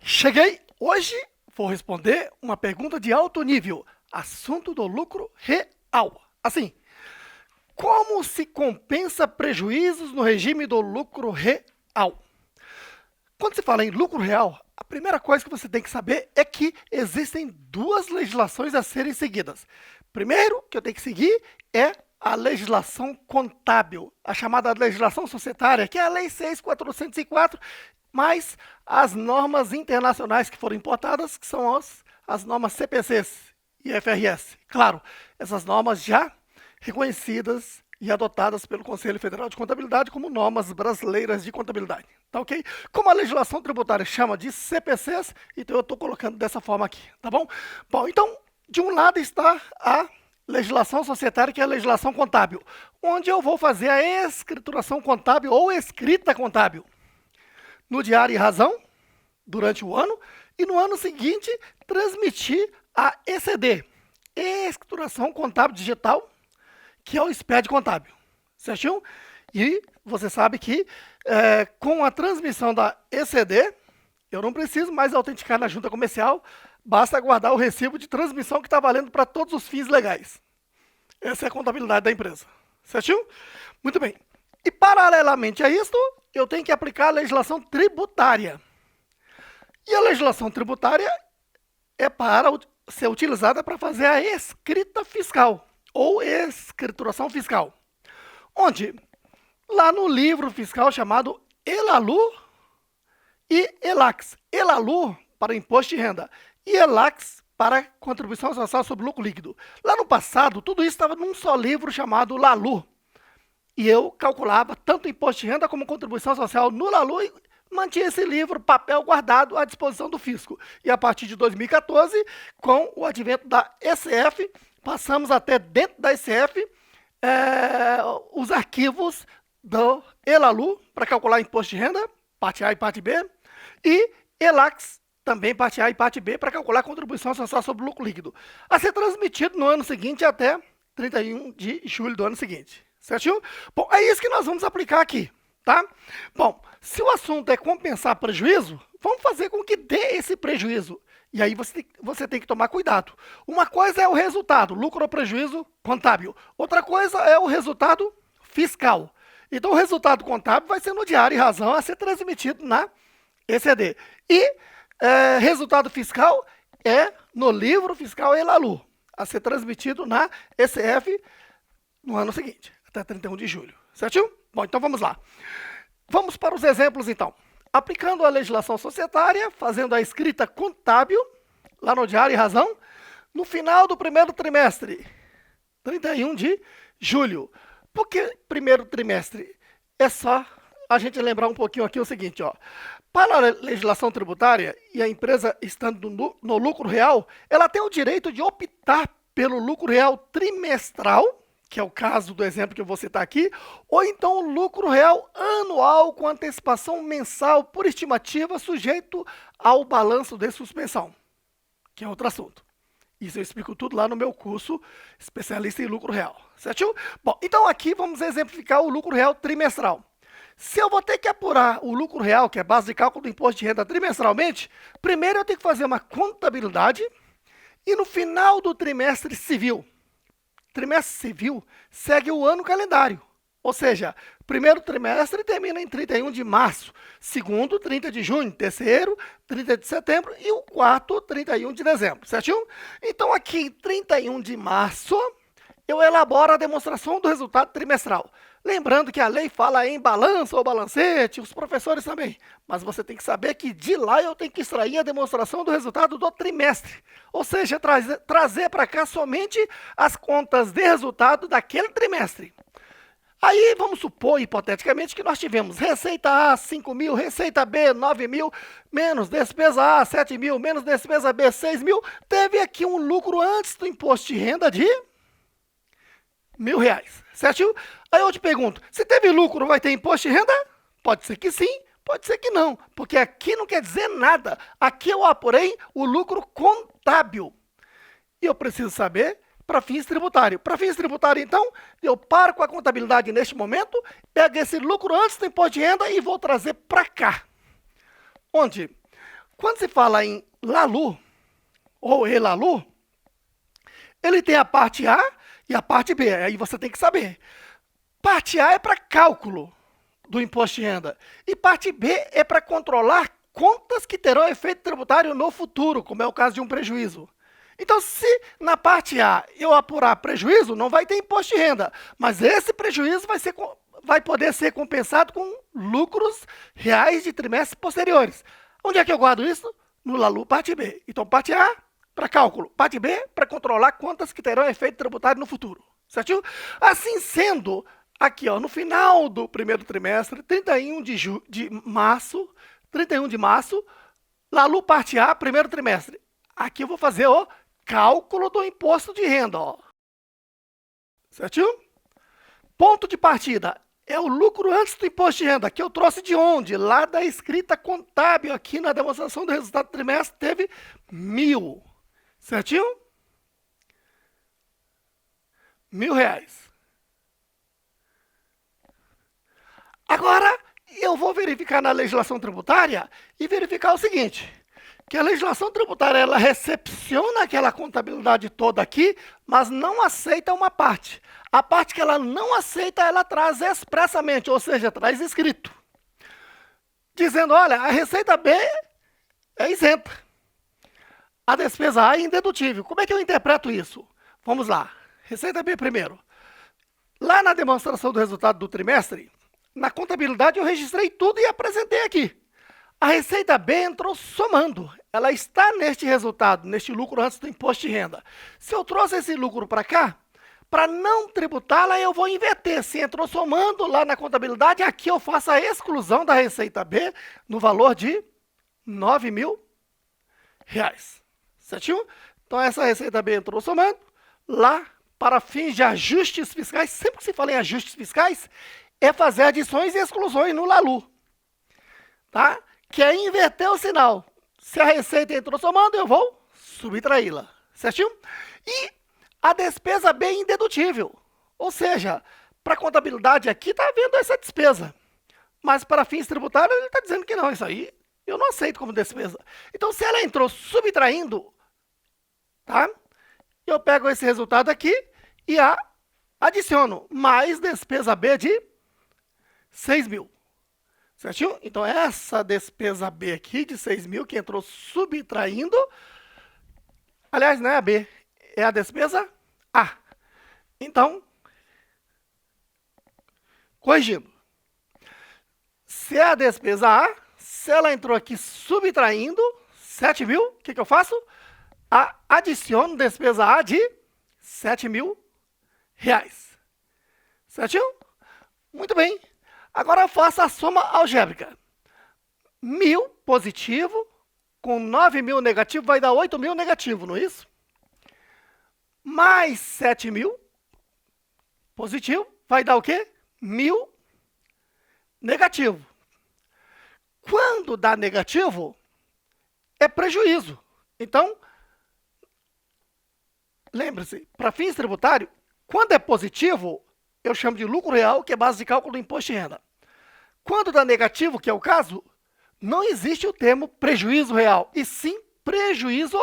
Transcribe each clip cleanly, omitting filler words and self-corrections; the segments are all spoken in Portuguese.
Cheguei! Hoje vou responder uma pergunta de alto nível, assunto do lucro real. Assim, como se compensa prejuízos no regime do lucro real? Quando se fala em lucro real, a primeira coisa que você tem que saber é que existem duas legislações a serem seguidas. Primeiro que eu tenho que seguir é a legislação contábil, a chamada legislação societária, que é a Lei 6.404, mais as normas internacionais que foram importadas, que são as normas CPCs e FRS. Claro, essas normas já reconhecidas e adotadas pelo Conselho Federal de Contabilidade como normas brasileiras de contabilidade. Tá ok? Como a legislação tributária chama de CPCs, então eu estou colocando dessa forma aqui, tá bom? Bom, então, de um lado está a legislação societária, que é a legislação contábil, onde eu vou fazer a escrituração contábil ou escrita contábil no Diário e Razão, durante o ano, e no ano seguinte transmitir a ECD, escrituração contábil digital, que é o SPED contábil, certinho? E você sabe que com a transmissão da ECD, eu não preciso mais autenticar na junta comercial, basta guardar o recibo de transmissão que está valendo para todos os fins legais. Essa é a contabilidade da empresa, certinho? Muito bem. E paralelamente a isto, eu tenho que aplicar a legislação tributária. E a legislação tributária é para ser utilizada para fazer a escrita fiscal, ou escrituração fiscal. Onde? Lá no livro fiscal chamado ELALU e ELAX. ELALU para imposto de renda e ELAX para contribuição social sobre lucro líquido. Lá no passado, tudo isso estava num só livro chamado LALU. E eu calculava tanto imposto de renda como contribuição social no LALU e mantinha esse livro, papel guardado à disposição do fisco. E a partir de 2014, com o advento da ECF, passamos até dentro da ECF os arquivos do ELALU para calcular imposto de renda, parte A e parte B, e ELAX, também parte A e parte B, para calcular contribuição social sobre lucro líquido, a ser transmitido no ano seguinte até 31 de julho do ano seguinte. Certinho? Bom, é isso que nós vamos aplicar aqui, tá? Bom, se o assunto é compensar prejuízo, vamos fazer com que dê esse prejuízo. E aí você tem que tomar cuidado. Uma coisa é o resultado, lucro ou prejuízo contábil. Outra coisa é o resultado fiscal. Então, o resultado contábil vai ser no Diário e Razão a ser transmitido na ECD. E resultado fiscal é no livro fiscal ELALU, a ser transmitido na ECF no ano seguinte, até 31 de julho. Certinho? Bom, então vamos lá. Vamos para os exemplos, então. Aplicando a legislação societária, fazendo a escrita contábil, lá no Diário e Razão, no final do primeiro trimestre, 31 de julho. Por que primeiro trimestre? É só a gente lembrar um pouquinho aqui o seguinte, ó. Para a legislação tributária, e a empresa estando no lucro real, ela tem o direito de optar pelo lucro real trimestral, que é o caso do exemplo que eu vou citar aqui, ou então o lucro real anual com antecipação mensal por estimativa sujeito ao balanço de suspensão, que é outro assunto. Isso eu explico tudo lá no meu curso especialista em lucro real, certo? Bom, então aqui vamos exemplificar o lucro real trimestral. Se eu vou ter que apurar o lucro real, que é a base de cálculo do imposto de renda trimestralmente, primeiro eu tenho que fazer uma contabilidade e no final do trimestre civil, segue o ano calendário. Ou seja, primeiro trimestre termina em 31 de março, segundo, 30 de junho, terceiro, 30 de setembro e o quarto, 31 de dezembro, certinho? Então, aqui em 31 de março, eu elaboro a demonstração do resultado trimestral. Lembrando que a lei fala em balanço ou balancete, os professores também. Mas você tem que saber que de lá eu tenho que extrair a demonstração do resultado do trimestre. Ou seja, trazer para cá somente as contas de resultado daquele trimestre. Aí vamos supor, hipoteticamente, que nós tivemos receita A, 5 mil, receita B, 9 mil, menos despesa A, 7 mil, menos despesa B, 6 mil. Teve aqui um lucro antes do imposto de renda de R$1.000, certo? Aí eu te pergunto, se teve lucro, vai ter imposto de renda? Pode ser que sim, pode ser que não, porque aqui não quer dizer nada. Aqui eu apurei o lucro contábil. E eu preciso saber para fins tributários. Para fins tributários, então, eu paro com a contabilidade neste momento, pego esse lucro antes do imposto de renda e vou trazer para cá. Onde Quando se fala em LALU, ou ELALU, ele tem a parte A e a parte B. Aí você tem que saber. Parte A é para cálculo do imposto de renda. E parte B é para controlar contas que terão efeito tributário no futuro, como é o caso de um prejuízo. Então, se na parte A eu apurar prejuízo, não vai ter imposto de renda. Mas esse prejuízo vai poder ser compensado com lucros reais de trimestres posteriores. Onde é que eu guardo isso? No LALU parte B. Então, parte A, para cálculo. Parte B, para controlar contas que terão efeito tributário no futuro. Certinho? Assim sendo, aqui ó, no final do primeiro trimestre, 31 de março, LALU parte A, primeiro trimestre. Aqui eu vou fazer o cálculo do imposto de renda. Ó. Certinho? Ponto de partida. É o lucro antes do imposto de renda, que eu trouxe de onde? Lá da escrita contábil, aqui na demonstração do resultado do trimestre, teve 1.000. Certinho? R$ 1.000. Agora, eu vou verificar na legislação tributária e verificar o seguinte, que a legislação tributária, ela recepciona aquela contabilidade toda aqui, mas não aceita uma parte. A parte que ela não aceita, ela traz expressamente, ou seja, traz escrito. Dizendo, olha, a receita B é isenta. A despesa A é indedutível. Como é que eu interpreto isso? Vamos lá. Receita B primeiro. Lá na demonstração do resultado do trimestre, na contabilidade eu registrei tudo e apresentei aqui. A receita B entrou somando. Ela está neste resultado, neste lucro antes do imposto de renda. Se eu trouxe esse lucro para cá, para não tributá-la, eu vou inverter. Se entrou somando lá na contabilidade, aqui eu faço a exclusão da receita B no valor de R$ 9.000. Certinho? Então, essa receita B entrou somando. Lá, para fins de ajustes fiscais, sempre que se fala em ajustes fiscais, é fazer adições e exclusões no LALU. Tá? Que é inverter o sinal. Se a receita entrou somando, eu vou subtraí-la. Certinho? E a despesa B é indedutível. Ou seja, para a contabilidade aqui está havendo essa despesa. Mas para fins tributários ele está dizendo que não, isso aí eu não aceito como despesa. Então, se ela entrou subtraindo, tá? Eu pego esse resultado aqui e adiciono mais despesa B de 6.000. Certinho? Então, essa despesa B aqui de 6.000 que entrou subtraindo, aliás, não é a B, é a despesa A. Então, corrigindo. Se é a despesa A, se ela entrou aqui subtraindo 7.000, o que eu faço? Adiciono despesa A de R$ 7.000. Certinho? Muito bem. Agora eu faço a soma algébrica. 1.000 positivo com 9.000 negativo vai dar 8.000 negativo, não é isso? Mais 7.000 positivo vai dar o quê? 1.000 negativo. Quando dá negativo, é prejuízo. Então, lembre-se, para fins tributários, quando é positivo, eu chamo de lucro real, que é base de cálculo do imposto de renda. Quando dá negativo, que é o caso, não existe o termo prejuízo real, e sim prejuízo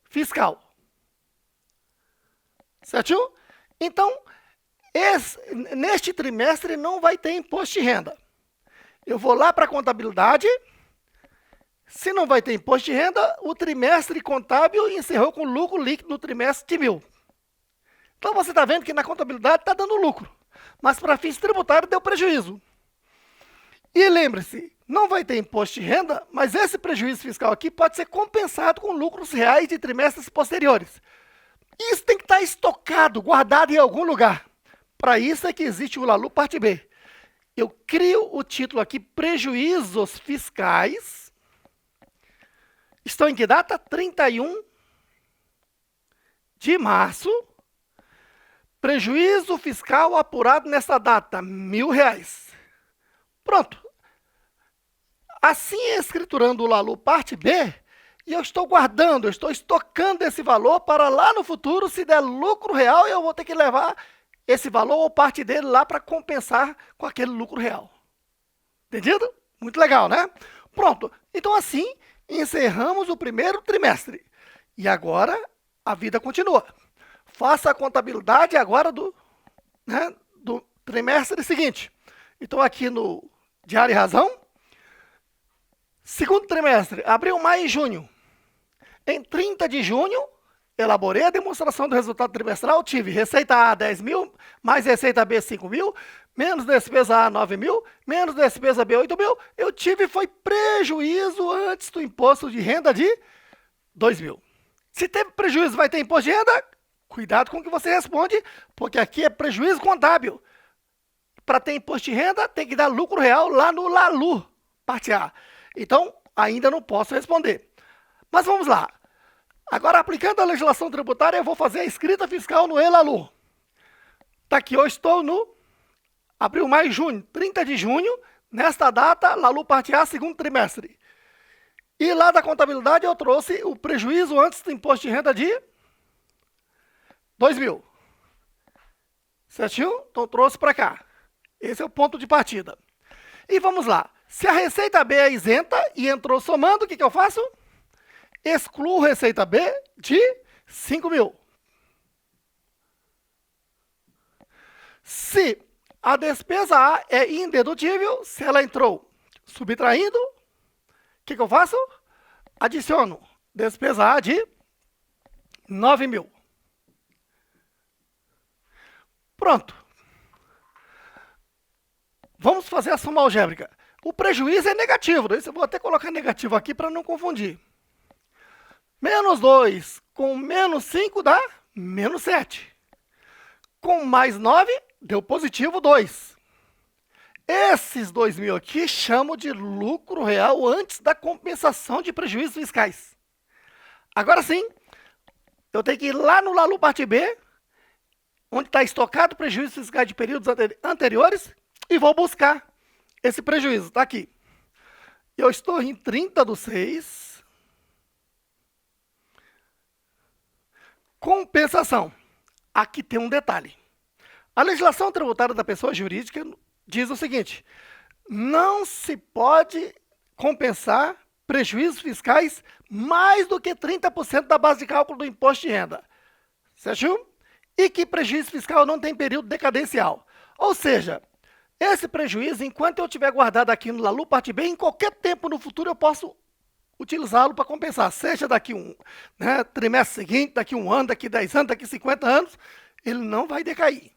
fiscal. Certinho? Então, neste trimestre não vai ter imposto de renda. Eu vou lá para a contabilidade. Se não vai ter imposto de renda, o trimestre contábil encerrou com lucro líquido no trimestre de 1.000. Então, você está vendo que na contabilidade está dando lucro. Mas para fins tributários deu prejuízo. E lembre-se, não vai ter imposto de renda, mas esse prejuízo fiscal aqui pode ser compensado com lucros reais de trimestres posteriores. Isso tem que estar estocado, guardado em algum lugar. Para isso é que existe o LALU parte B. Eu crio o título aqui, prejuízos fiscais. Estão em que data? 31 de março. Prejuízo fiscal apurado nessa data, R$ 1.000. Pronto. Assim, escriturando o LALU parte B, e eu estou guardando, eu estou estocando esse valor para lá no futuro, se der lucro real, eu vou ter que levar esse valor ou parte dele lá para compensar com aquele lucro real. Entendido? Muito legal, né? Pronto. Então, assim, encerramos o primeiro trimestre. E agora, a vida continua. Faça a contabilidade agora do trimestre seguinte. Então, aqui no Diário e Razão, segundo trimestre, abril, maio e junho. Em 30 de junho, elaborei a demonstração do resultado trimestral, tive receita A 10 mil, mais receita B 5 mil, menos despesa A 9 mil, menos despesa B 8 mil, eu tive foi prejuízo antes do imposto de renda de 2 mil. Se teve prejuízo, vai ter imposto de renda? Cuidado com o que você responde, porque aqui é prejuízo contábil. Para ter imposto de renda, tem que dar lucro real lá no LALU, parte A. Então, ainda não posso responder. Mas vamos lá. Agora, aplicando a legislação tributária, eu vou fazer a escrita fiscal no ELALU. Tá aqui, eu estou no abril, maio, junho, 30 de junho, nesta data, LALU parte A, segundo trimestre. E lá da contabilidade eu trouxe o prejuízo antes do imposto de renda de 2 mil. Certinho? Então trouxe para cá. Esse é o ponto de partida. E vamos lá. Se a receita B é isenta e entrou somando, o que eu faço? Excluo receita B de 5 mil. Se a despesa A é indedutível, se ela entrou subtraindo, o que eu faço? Adiciono despesa A de 9 mil. Pronto. Vamos fazer a soma algébrica. O prejuízo é negativo, daí eu vou até colocar negativo aqui para não confundir. Menos 2 com menos 5 dá menos 7. Com mais 9, deu positivo 2. Esses 2 mil aqui chamo de lucro real antes da compensação de prejuízos fiscais. Agora sim, eu tenho que ir lá no LALU parte B, onde está estocado prejuízos fiscais de períodos anteriores, e vou buscar esse prejuízo. Está aqui. Eu estou em 30/6. Compensação. Aqui tem um detalhe. A legislação tributária da pessoa jurídica diz o seguinte: não se pode compensar prejuízos fiscais mais do que 30% da base de cálculo do imposto de renda. Certo? E que prejuízo fiscal não tem período decadencial. Ou seja, esse prejuízo, enquanto eu tiver guardado aqui no LALU parte B, em qualquer tempo no futuro eu posso utilizá-lo para compensar, seja daqui trimestre seguinte, daqui 1 ano, daqui 10 anos, daqui 50 anos, ele não vai decair.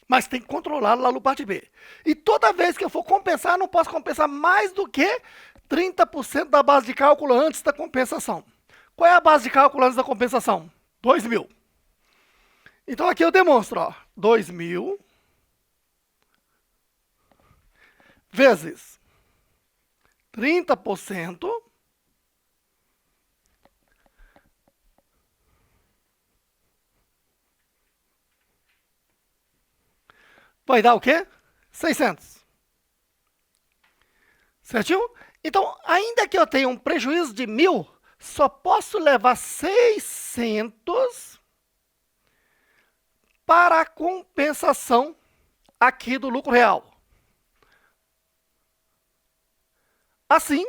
Mas tem que controlar lá no parte B. E toda vez que eu for compensar, eu não posso compensar mais do que 30% da base de cálculo antes da compensação. Qual é a base de cálculo antes da compensação? 2 mil. Então aqui eu demonstro, ó, 2 mil vezes 30%. Vai dar o quê? 600. Certinho? Então, ainda que eu tenha um prejuízo de 1.000, só posso levar 600 para a compensação aqui do lucro real. Assim,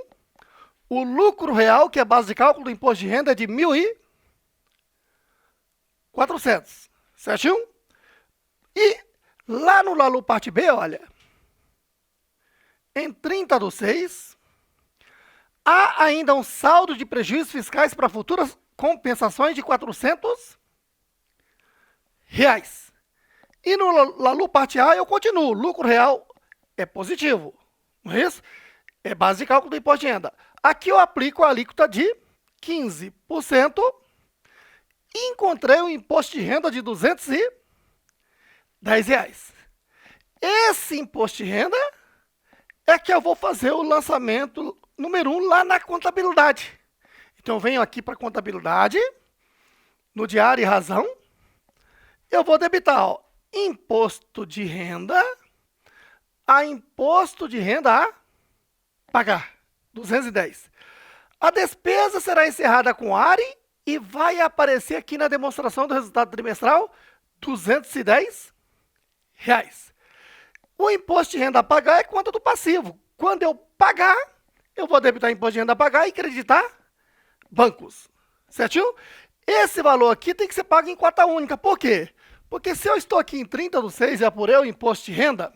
o lucro real, que é a base de cálculo do imposto de renda, é de 1.400. Certinho? E lá no LALU parte B, olha, em 30/6, há ainda um saldo de prejuízos fiscais para futuras compensações de R$400. E no LALU parte A eu continuo, lucro real é positivo, não é isso? É base de cálculo do imposto de renda. Aqui eu aplico a alíquota de 15% e encontrei um imposto de renda de R$210. Esse imposto de renda é que eu vou fazer o lançamento número 1 lá na contabilidade. Então eu venho aqui para a contabilidade, no Diário e Razão, eu vou debitar, ó, imposto de renda a imposto de renda a pagar, 210. A despesa será encerrada com ARI e vai aparecer aqui na demonstração do resultado trimestral, R$210. O imposto de renda a pagar é conta do passivo. Quando eu pagar, eu vou debitar imposto de renda a pagar e creditar bancos, certinho? Esse valor aqui tem que ser pago em cota única. Por quê? Porque se eu estou aqui em 30/6 e apurei o imposto de renda,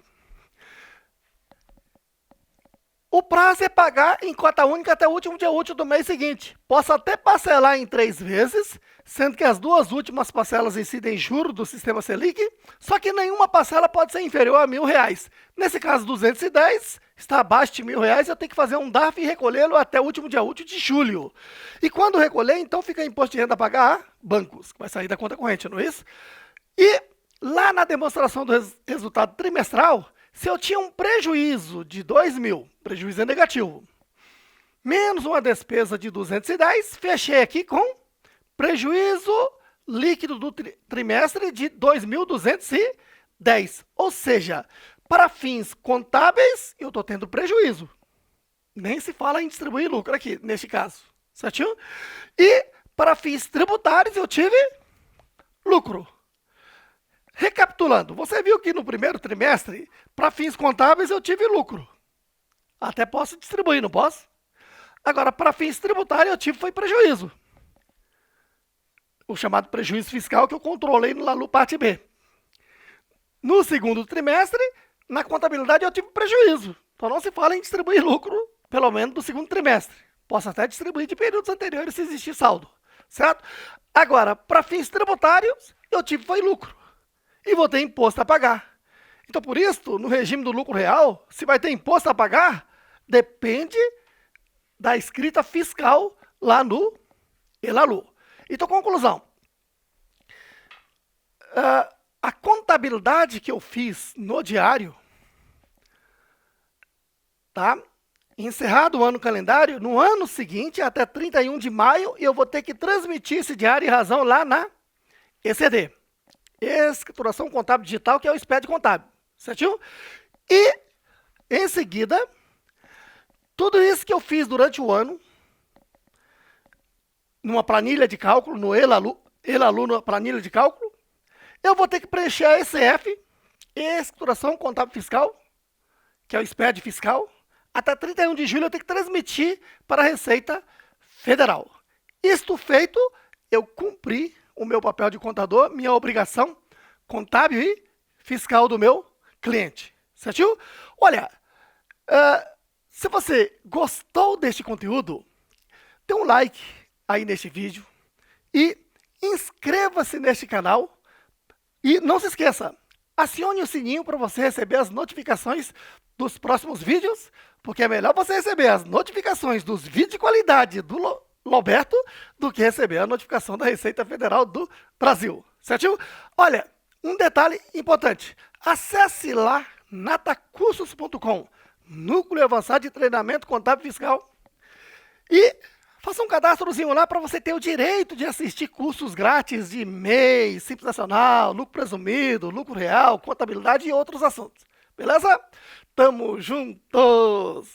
o prazo é pagar em cota única até o último dia útil do mês seguinte. Posso até parcelar em 3 vezes, sendo que as 2 últimas parcelas incidem em juros do sistema Selic, só que nenhuma parcela pode ser inferior a R$1.000. Nesse caso, 210 está abaixo de R$1.000, eu tenho que fazer um DARF e recolhê-lo até o último dia útil de julho. E quando recolher, então fica imposto de renda a pagar a bancos, que vai sair da conta corrente, não é isso? E lá na demonstração do resultado trimestral, se eu tinha um prejuízo de 2.000, prejuízo é negativo, menos uma despesa de 210, fechei aqui com prejuízo líquido do trimestre de 2.210. Ou seja, para fins contábeis, eu estou tendo prejuízo. Nem se fala em distribuir lucro aqui, neste caso. Certinho? E para fins tributários, eu tive lucro. Recapitulando, você viu que no primeiro trimestre, para fins contábeis, eu tive lucro. Até posso distribuir, não posso? Agora, para fins tributários, eu tive foi prejuízo. O chamado prejuízo fiscal que eu controlei no LALU parte B. No segundo trimestre, na contabilidade, eu tive prejuízo. Então, não se fala em distribuir lucro, pelo menos do segundo trimestre. Posso até distribuir de períodos anteriores se existir saldo. Certo? Agora, para fins tributários, eu tive foi lucro. E vou ter imposto a pagar. Então, por isso, no regime do lucro real, se vai ter imposto a pagar, depende da escrita fiscal lá no ELALU. Então, conclusão. A contabilidade que eu fiz no diário, tá? Encerrado o ano calendário, no ano seguinte, até 31 de maio, eu vou ter que transmitir esse diário e razão lá na ECD. Escrituração contábil digital, que é o SPED contábil, certinho? E, em seguida, tudo isso que eu fiz durante o ano, numa planilha de cálculo, no ELALU na planilha de cálculo, eu vou ter que preencher a ECF, escrituração contábil fiscal, que é o SPED fiscal, até 31 de julho eu tenho que transmitir para a Receita Federal. Isto feito, eu cumpri o meu papel de contador, minha obrigação contábil e fiscal do meu cliente. Certinho? Olha, se você gostou deste conteúdo, dê um like aí neste vídeo e inscreva-se neste canal. E não se esqueça, acione o sininho para você receber as notificações dos próximos vídeos, porque é melhor você receber as notificações dos vídeos de qualidade do Loberto do que receber a notificação da Receita Federal do Brasil, certinho? Olha, um detalhe importante, acesse lá natacursos.com, Núcleo Avançado de Treinamento Contábil Fiscal, e faça um cadastrozinho lá para você ter o direito de assistir cursos grátis de MEI, Simples Nacional, lucro presumido, lucro real, contabilidade e outros assuntos, beleza? Tamo juntos!